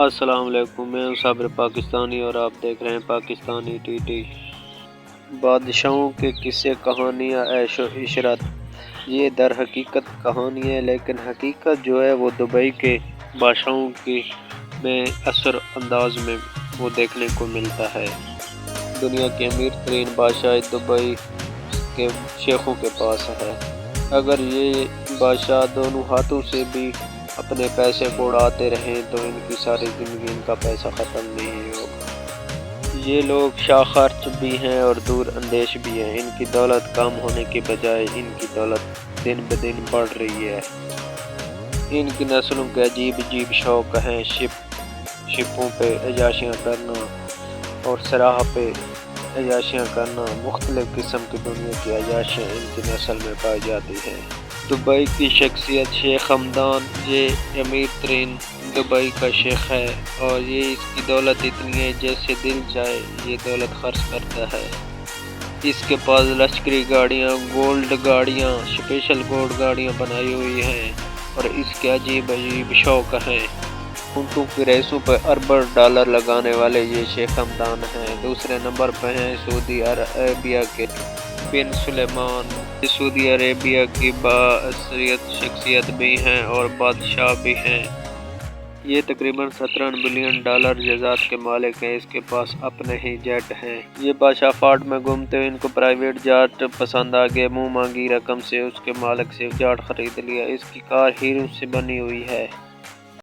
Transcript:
السلام علیکم، میں ہوں صابر پاکستانی اور آپ دیکھ رہے ہیں پاکستانی ٹی ٹی۔ بادشاہوں کے قصے، کہانیاں، عیش و عشرت، یہ در حقیقت کہانی ہے، لیکن حقیقت جو ہے وہ دبئی کے بادشاہوں کی میں اثر انداز میں وہ دیکھنے کو ملتا ہے۔ دنیا کے امیر ترین بادشاہ دبئی کے شیخوں کے پاس ہے۔ اگر یہ بادشاہ دونوں ہاتھوں سے بھی اپنے پیسے کو اڑاتے رہیں تو ان کی ساری زندگی ان کا پیسہ ختم نہیں ہوگا۔ یہ لوگ شاہ خرچ بھی ہیں اور دور اندیش بھی ہیں۔ ان کی دولت کم ہونے کے بجائے ان کی دولت دن بدن بڑھ رہی ہے۔ ان کی نسلوں کے عجیب عجیب شوق ہیں، شپوں پہ عیاشیاں کرنا اور سراہ پہ عیاشیاں کرنا۔ مختلف قسم کی دنیا کی عیاشیاں ان کی نسل میں پائی جاتی ہیں۔ دبئی کی شخصیت شیخ حمدان، یہ امیر ترین دبئی کا شیخ ہے اور یہ اس کی دولت اتنی ہے جیسے دل چاہے یہ دولت خرچ کرتا ہے۔ اس کے پاس لشکری گاڑیاں، گولڈ گاڑیاں، اسپیشل گولڈ گاڑیاں بنائی ہوئی ہیں اور اس کے عجیب عجیب شوق ہیں۔ اونٹوں کی ریسوں پر اربوں ڈالر لگانے والے یہ شیخ حمدان ہیں۔ دوسرے نمبر پہ ہیں سعودی عربیہ کے بن سلمان، یہ سعودی عربیہ کی بااثریت شخصیت بھی ہیں اور بادشاہ بھی ہیں۔ یہ تقریباً 17 بلین ڈالر جائیداد کے مالک ہیں۔ اس کے پاس اپنے ہی جیٹ ہیں۔ یہ بادشاہ فارٹ میں گھومتے ہوئے ان کو پرائیویٹ جیٹ پسند آ گیا، منہ مانگی رقم سے اس کے مالک سے جیٹ خرید لیا۔ اس کی کار ہیروں سے بنی ہوئی ہے۔